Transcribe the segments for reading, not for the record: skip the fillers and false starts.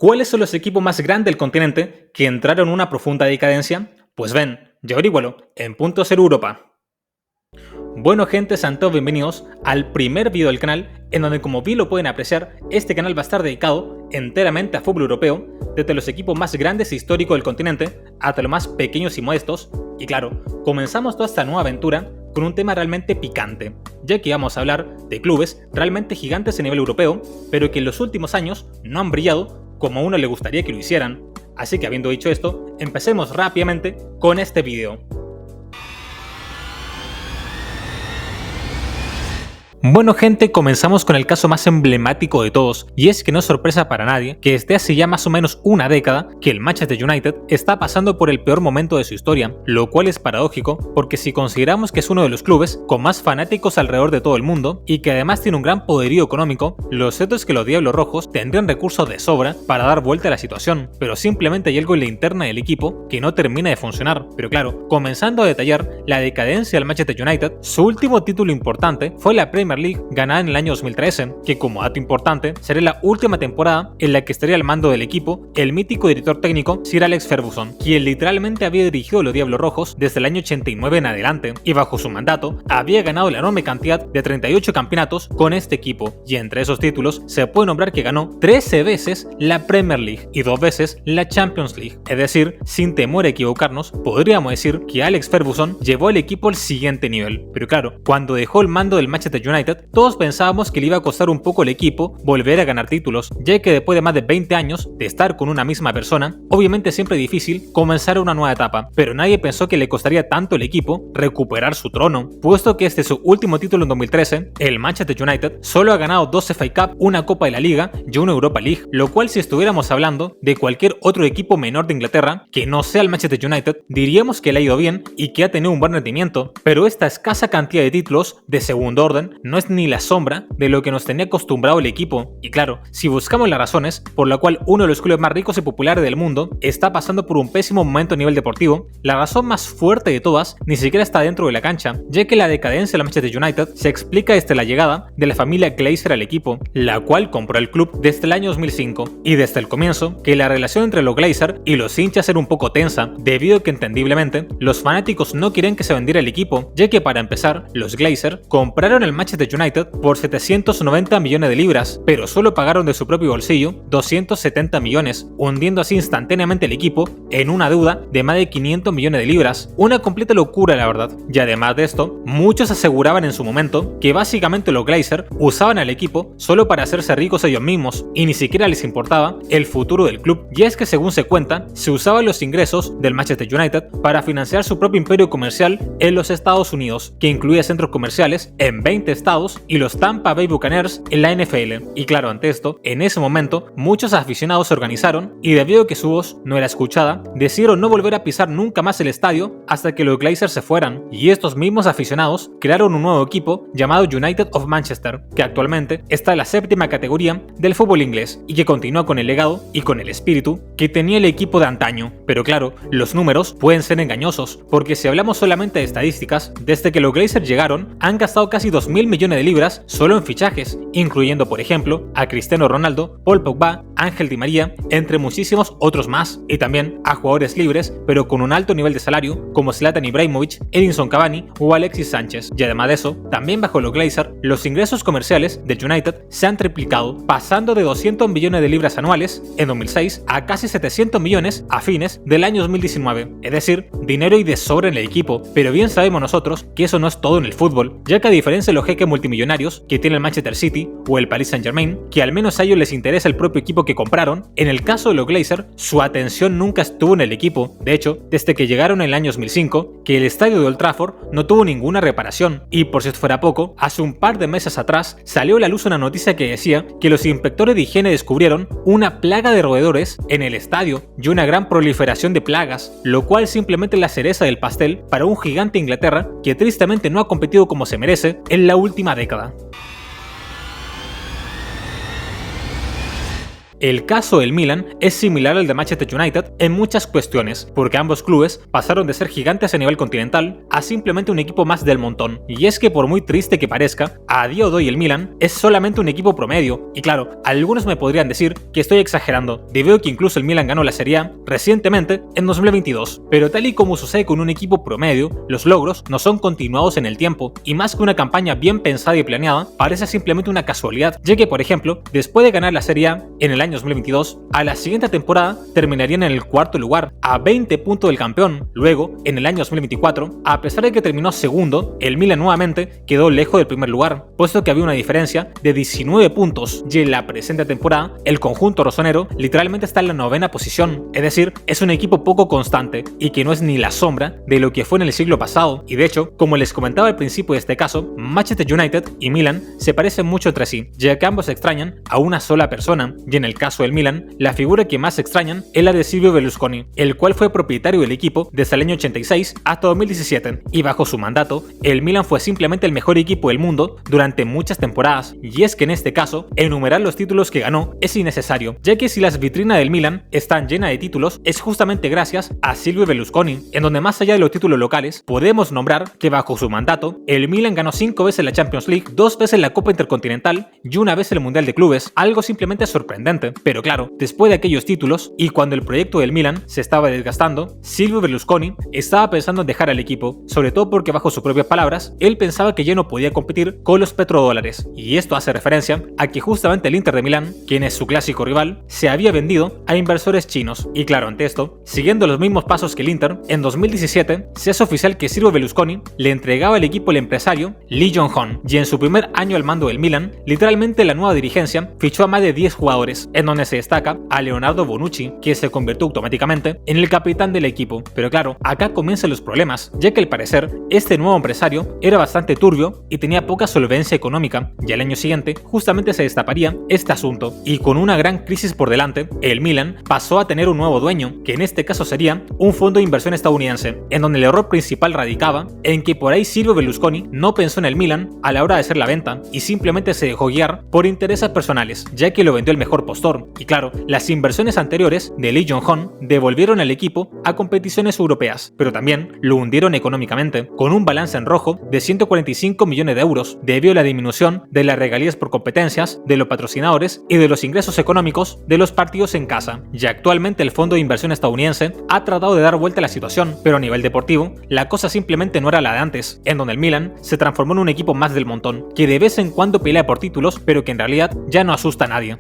¿Cuáles son los equipos más grandes del continente que entraron en una profunda decadencia? Pues ven, yo averígualo en Punto Cero Europa. Bueno gente, sean todos bienvenidos al primer vídeo del canal, en donde como bien lo pueden apreciar, este canal va a estar dedicado enteramente a fútbol europeo, desde los equipos más grandes e históricos del continente hasta los más pequeños y modestos. Y claro, comenzamos toda esta nueva aventura con un tema realmente picante, ya que vamos a hablar de clubes realmente gigantes a nivel europeo, pero que en los últimos años no han brillado como a uno le gustaría que lo hicieran. Así que habiendo dicho esto, empecemos rápidamente con este vídeo. Bueno gente, comenzamos con el caso más emblemático de todos, y es que no es sorpresa para nadie que desde hace ya más o menos una década que el Manchester United está pasando por el peor momento de su historia, lo cual es paradójico porque si consideramos que es uno de los clubes con más fanáticos alrededor de todo el mundo y que además tiene un gran poderío económico, lo cierto es que los Diablos Rojos tendrían recursos de sobra para dar vuelta a la situación, pero simplemente hay algo en la interna del equipo que no termina de funcionar. Pero claro, comenzando a detallar la decadencia del Manchester United, su último título importante fue la Premier League ganada en el año 2013, que como dato importante sería la última temporada en la que estaría al mando del equipo el mítico director técnico Sir Alex Ferguson, quien literalmente había dirigido a los Diablos Rojos desde el año 89 en adelante, y bajo su mandato había ganado la enorme cantidad de 38 campeonatos con este equipo, y entre esos títulos se puede nombrar que ganó 13 veces la Premier League y 2 veces la Champions League, es decir, sin temor a equivocarnos, podríamos decir que Alex Ferguson llevó al equipo al siguiente nivel. Pero claro, cuando dejó el mando del Manchester United, todos pensábamos que le iba a costar un poco al equipo volver a ganar títulos, ya que después de más de 20 años de estar con una misma persona, obviamente es siempre difícil comenzar una nueva etapa, pero nadie pensó que le costaría tanto al equipo recuperar su trono, puesto que este es su último título en 2013, el Manchester United solo ha ganado 2 FA Cup, una Copa de la Liga y una Europa League, lo cual si estuviéramos hablando de cualquier otro equipo menor de Inglaterra que no sea el Manchester United, diríamos que le ha ido bien y que ha tenido un buen rendimiento, pero esta escasa cantidad de títulos de segundo orden no es ni la sombra de lo que nos tenía acostumbrado el equipo. Y claro, si buscamos las razones por la cual uno de los clubes más ricos y populares del mundo está pasando por un pésimo momento a nivel deportivo, la razón más fuerte de todas ni siquiera está dentro de la cancha, ya que la decadencia del Manchester United se explica desde la llegada de la familia Glazer al equipo, la cual compró el club desde el año 2005, y desde el comienzo que la relación entre los Glazer y los hinchas era un poco tensa, debido a que entendiblemente los fanáticos no quieren que se vendiera el equipo, ya que para empezar, los Glazer compraron el Manchester United por 790 millones de libras, pero solo pagaron de su propio bolsillo 270 millones, hundiendo así instantáneamente el equipo en una deuda de más de 500 millones de libras, una completa locura la verdad. Y además de esto, muchos aseguraban en su momento que básicamente los Glazer usaban al equipo solo para hacerse ricos ellos mismos, y ni siquiera les importaba el futuro del club, y es que según se cuenta, se usaban los ingresos del Manchester United para financiar su propio imperio comercial en los Estados Unidos, que incluía centros comerciales en 20 estados y los Tampa Bay Buccaneers en la NFL. Y claro, ante esto, en ese momento, muchos aficionados se organizaron y debido a que su voz no era escuchada, decidieron no volver a pisar nunca más el estadio hasta que los Glazers se fueran. Y estos mismos aficionados crearon un nuevo equipo llamado United of Manchester, que actualmente está en la séptima categoría del fútbol inglés y que continúa con el legado y con el espíritu que tenía el equipo de antaño. Pero claro, los números pueden ser engañosos, porque si hablamos solamente de estadísticas, desde que los Glazers llegaron, han gastado casi 2.000 millones de libras solo en fichajes, incluyendo por ejemplo a Cristiano Ronaldo, Paul Pogba, Ángel Di María, entre muchísimos otros más, y también a jugadores libres pero con un alto nivel de salario como Zlatan Ibrahimovic, Edinson Cavani o Alexis Sánchez. Y además de eso, también bajo los Glazer, los ingresos comerciales del United se han triplicado, pasando de 200 millones de libras anuales en 2006 a casi 700 millones a fines del año 2019, es decir, dinero y de sobra en el equipo. Pero bien sabemos nosotros que eso no es todo en el fútbol, ya que a diferencia de los jeques multimillonarios que tiene el Manchester City o el Paris Saint-Germain, que al menos a ellos les interesa el propio equipo que compraron, en el caso de los Glazer, su atención nunca estuvo en el equipo. De hecho, desde que llegaron en el año 2005, que el estadio de Old Trafford no tuvo ninguna reparación, y por si esto fuera poco, hace un par de meses atrás salió a la luz una noticia que decía que los inspectores de higiene descubrieron una plaga de roedores en el estadio y una gran proliferación de plagas, lo cual simplemente es la cereza del pastel para un gigante de Inglaterra que tristemente no ha competido como se merece en la última década. El caso del Milan es similar al de Manchester United en muchas cuestiones, porque ambos clubes pasaron de ser gigantes a nivel continental a simplemente un equipo más del montón. Y es que por muy triste que parezca, a día de hoy el Milan es solamente un equipo promedio. Y claro, algunos me podrían decir que estoy exagerando, debido a que incluso el Milan ganó la Serie A recientemente en 2022. Pero tal y como sucede con un equipo promedio, los logros no son continuados en el tiempo, y más que una campaña bien pensada y planeada, parece simplemente una casualidad, ya que por ejemplo, después de ganar la Serie A en el año 2022, a la siguiente temporada terminarían en el cuarto lugar, a 20 puntos del campeón. Luego, en el año 2024, a pesar de que terminó segundo, el Milan nuevamente quedó lejos del primer lugar, puesto que había una diferencia de 19 puntos, y en la presente temporada, el conjunto rosonero literalmente está en la novena posición, es decir, es un equipo poco constante y que no es ni la sombra de lo que fue en el siglo pasado. Y de hecho, como les comentaba al principio de este caso, Manchester United y Milan se parecen mucho entre sí, ya que ambos extrañan a una sola persona, y en el caso del Milan, la figura que más extrañan es la de Silvio Berlusconi, el cual fue propietario del equipo desde el año 86 hasta 2017, y bajo su mandato, el Milan fue simplemente el mejor equipo del mundo durante muchas temporadas. Y es que en este caso, enumerar los títulos que ganó es innecesario, ya que si las vitrinas del Milan están llenas de títulos, es justamente gracias a Silvio Berlusconi, en donde más allá de los títulos locales, podemos nombrar que bajo su mandato, el Milan ganó 5 veces la Champions League, 2 veces la Copa Intercontinental y una vez el Mundial de Clubes, algo simplemente sorprendente. Pero claro, después de aquellos títulos, y cuando el proyecto del Milan se estaba desgastando, Silvio Berlusconi estaba pensando en dejar al equipo, sobre todo porque bajo sus propias palabras, él pensaba que ya no podía competir con los petrodólares. Y esto hace referencia a que justamente el Inter de Milán, quien es su clásico rival, se había vendido a inversores chinos. Y claro, ante esto, siguiendo los mismos pasos que el Inter, en 2017 se hace oficial que Silvio Berlusconi le entregaba el equipo al empresario Lee Jong-hon, y en su primer año al mando del Milan, literalmente la nueva dirigencia fichó a más de 10 jugadores, en donde se destaca a Leonardo Bonucci, que se convirtió automáticamente en el capitán del equipo. Pero claro, acá comienzan los problemas, ya que al parecer este nuevo empresario era bastante turbio y tenía poca solvencia económica, y al año siguiente justamente se destaparía este asunto, y con una gran crisis por delante, el Milan pasó a tener un nuevo dueño, que en este caso sería un fondo de inversión estadounidense, en donde el error principal radicaba en que por ahí Silvio Berlusconi no pensó en el Milan a la hora de hacer la venta y simplemente se dejó guiar por intereses personales, ya que lo vendió el mejor postor. Y claro, las inversiones anteriores de Lee Jong-hon devolvieron al equipo a competiciones europeas, pero también lo hundieron económicamente, con un balance en rojo de 145 millones de euros, debido a la disminución de las regalías por competencias, de los patrocinadores y de los ingresos económicos de los partidos en casa. Y actualmente el fondo de inversión estadounidense ha tratado de dar vuelta a la situación, pero a nivel deportivo, la cosa simplemente no era la de antes, en donde el Milan se transformó en un equipo más del montón, que de vez en cuando pelea por títulos, pero que en realidad ya no asusta a nadie.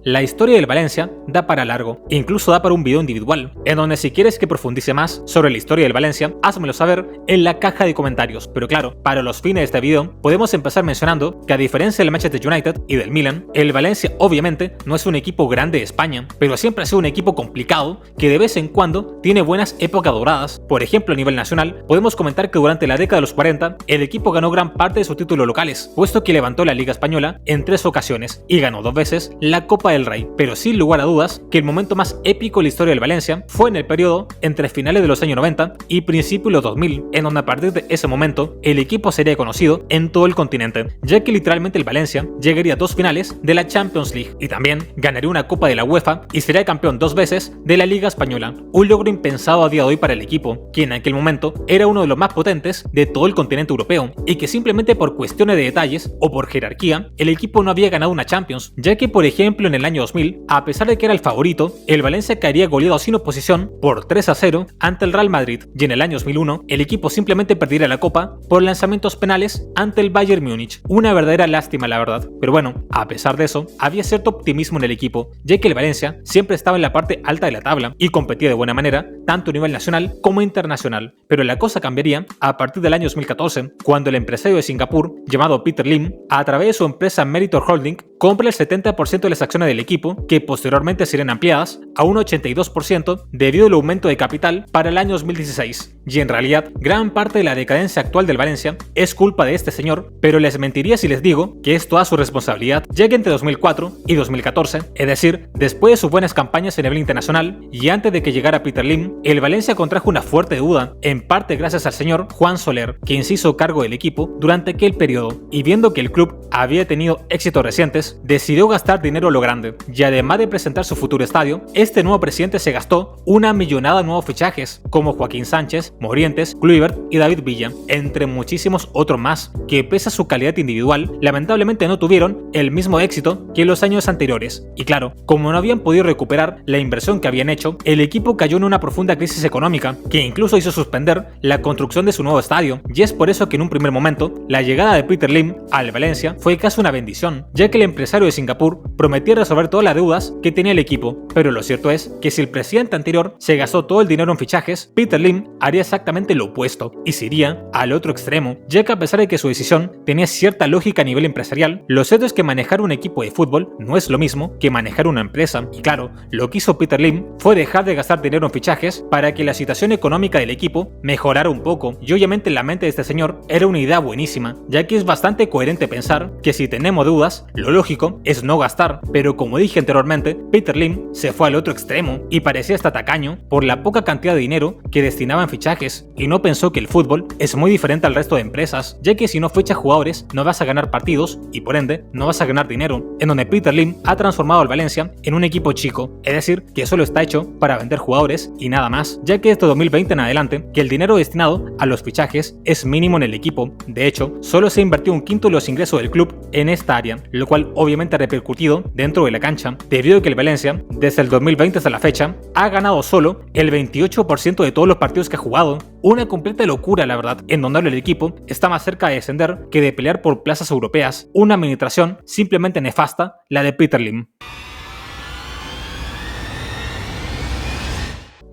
La historia del Valencia da para largo, incluso da para un video individual, en donde si quieres que profundice más sobre la historia del Valencia, házmelo saber en la caja de comentarios. Pero claro, para los fines de este video, podemos empezar mencionando que a diferencia del Manchester United y del Milan, el Valencia obviamente no es un equipo grande de España, pero siempre ha sido un equipo complicado que de vez en cuando tiene buenas épocas doradas. Por ejemplo, a nivel nacional, podemos comentar que durante la década de los 40, el equipo ganó gran parte de sus títulos locales, puesto que levantó la Liga Española en 3 ocasiones y ganó 2 veces la Copa del Rey. Pero sin lugar a dudas que el momento más épico de la historia del Valencia fue en el periodo entre finales de los años 90 y principios de los 2000, en donde a partir de ese momento el equipo sería conocido en todo el continente, ya que literalmente el Valencia llegaría a 2 finales de la Champions League y también ganaría una Copa de la UEFA y sería campeón 2 veces de la Liga Española, un logro impensado a día de hoy para el equipo, que en aquel momento era uno de los más potentes de todo el continente europeo, y que simplemente por cuestiones de detalles o por jerarquía el equipo no había ganado una Champions, ya que por ejemplo en el año 2000, a pesar de que era el favorito, el Valencia caería goleado sin oposición por 3-0 ante el Real Madrid, y en el año 2001 el equipo simplemente perdería la Copa por lanzamientos penales ante el Bayern Múnich. Una verdadera lástima, la verdad. Pero bueno, a pesar de eso, había cierto optimismo en el equipo, ya que el Valencia siempre estaba en la parte alta de la tabla y competía de buena manera, tanto a nivel nacional como internacional. Pero la cosa cambiaría a partir del año 2014, cuando el empresario de Singapur, llamado Peter Lim, a través de su empresa Meritor Holding, compra el 70% de las acciones del equipo, que posteriormente serían ampliadas a un 82% debido al aumento de capital para el año 2016. Y en realidad, gran parte de la decadencia actual del Valencia es culpa de este señor, pero les mentiría si les digo que es toda su responsabilidad, ya que entre 2004 y 2014, es decir, después de sus buenas campañas a nivel internacional y antes de que llegara Peter Lim, el Valencia contrajo una fuerte deuda, en parte gracias al señor Juan Soler, quien se hizo cargo del equipo durante aquel periodo, y viendo que el club había tenido éxitos recientes, decidió gastar dinero a lo grande, y además de presentar su futuro estadio, este nuevo presidente se gastó una millonada en nuevos fichajes, como Joaquín Sánchez, Morientes, Kluivert y David Villa, entre muchísimos otros más, que pese a su calidad individual, lamentablemente no tuvieron el mismo éxito que en los años anteriores. Y claro, como no habían podido recuperar la inversión que habían hecho, el equipo cayó en una profunda crisis económica, que incluso hizo suspender la construcción de su nuevo estadio, y es por eso que en un primer momento, la llegada de Peter Lim al Valencia fue casi una bendición, ya que el empresario de Singapur prometía resolver todas las deudas que tenía el equipo, pero lo cierto es que si el presidente anterior se gastó todo el dinero en fichajes, Peter Lim haría exactamente lo opuesto, y se iría al otro extremo, ya que a pesar de que su decisión tenía cierta lógica a nivel empresarial, lo cierto es que manejar un equipo de fútbol no es lo mismo que manejar una empresa, y claro, lo que hizo Peter Lim fue dejar de gastar dinero en fichajes para que la situación económica del equipo mejorara un poco, y obviamente en la mente de este señor era una idea buenísima, ya que es bastante coherente pensar que si tenemos deudas, lo lógico es no gastar, pero como dije anteriormente, Peter Lim se fue al otro extremo y parecía hasta tacaño por la poca cantidad de dinero que destinaba en fichajes, y no pensó que el fútbol es muy diferente al resto de empresas, ya que si no fichas jugadores no vas a ganar partidos y por ende no vas a ganar dinero, en donde Peter Lim ha transformado al Valencia en un equipo chico, es decir, que solo está hecho para vender jugadores y nada más, ya que desde 2020 en adelante que el dinero destinado a los fichajes es mínimo en el equipo. De hecho, solo se ha invertido un quinto de los ingresos del club en esta área, lo cual obviamente ha repercutido dentro de la cancha, debido a que el Valencia, desde el 2020 hasta la fecha, ha ganado solo el 28% de todos los partidos que ha jugado. Una completa locura, la verdad, en donde el equipo está más cerca de descender que de pelear por plazas europeas. Una administración simplemente nefasta, la de Peter Lim.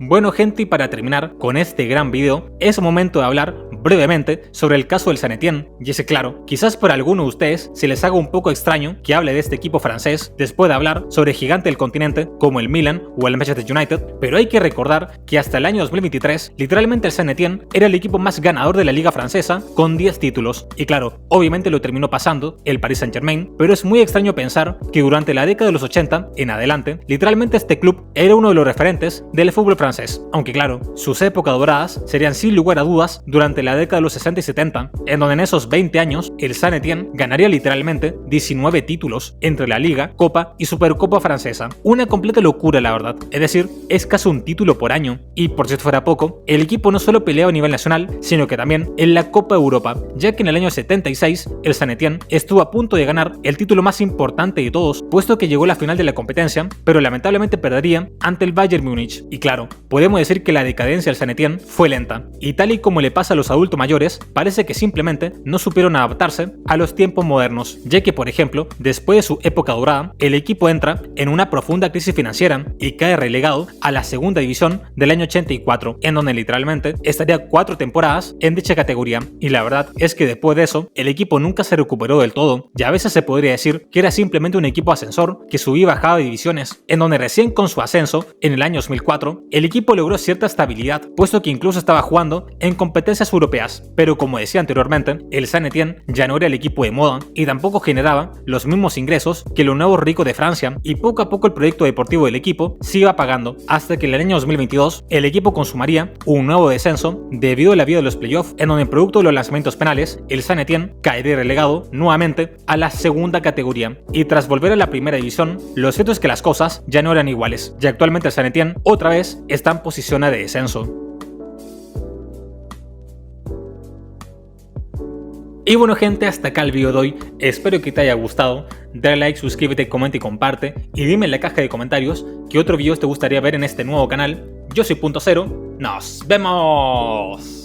Bueno gente, y para terminar con este gran video, es momento de hablar brevemente sobre el caso del Saint Etienne. Y es claro, quizás por alguno de ustedes se les haga un poco extraño que hable de este equipo francés después de hablar sobre gigante del continente como el Milan o el Manchester United, pero hay que recordar que hasta el año 2023, literalmente el Saint Etienne era el equipo más ganador de la liga francesa con 10 títulos. Y claro, obviamente lo terminó pasando el Paris Saint-Germain, pero es muy extraño pensar que durante la década de los 80 en adelante, literalmente este club era uno de los referentes del fútbol francés. Aunque claro, sus épocas doradas serían sin lugar a dudas durante la década de los 60 y 70, en donde en esos 20 años el Saint Etienne ganaría literalmente 19 títulos entre la Liga, Copa y Supercopa francesa. Una completa locura, la verdad, es decir, es casi un título por año. Y por si esto fuera poco, el equipo no solo peleaba a nivel nacional, sino que también en la Copa Europa, ya que en el año 76 el Saint Etienne estuvo a punto de ganar el título más importante de todos, puesto que llegó a la final de la competencia, pero lamentablemente perdería ante el Bayern Múnich. Y claro, podemos decir que la decadencia del Saint Etienne fue lenta, y tal y como le pasa a los adultos mayores, parece que simplemente no supieron adaptarse a los tiempos modernos, ya que por ejemplo, después de su época dorada, el equipo entra en una profunda crisis financiera y cae relegado a la segunda división del año 84, en donde literalmente estaría 4 temporadas en dicha categoría, y la verdad es que después de eso, el equipo nunca se recuperó del todo, y a veces se podría decir que era simplemente un equipo ascensor que subía y bajaba de divisiones, en donde recién con su ascenso, en el año 2004, el equipo logró cierta estabilidad, puesto que incluso estaba jugando en competencias europeas, pero como decía anteriormente, el Saint Etienne ya no era el equipo de moda y tampoco generaba los mismos ingresos que los nuevos ricos de Francia, y poco a poco el proyecto deportivo del equipo se iba apagando, hasta que en el año 2022 el equipo consumaría un nuevo descenso debido a la vida de los playoffs, en donde producto de los lanzamientos penales, el Saint Etienne caería relegado nuevamente a la segunda categoría, y tras volver a la primera división, lo cierto es que las cosas ya no eran iguales, y actualmente el Saint Etienne otra vez está en posición de descenso. Y bueno gente, hasta acá el video de hoy, espero que te haya gustado, dale like, suscríbete, comenta y comparte, y dime en la caja de comentarios qué otro video te gustaría ver en este nuevo canal. Yo soy Punto Cero, ¡nos vemos!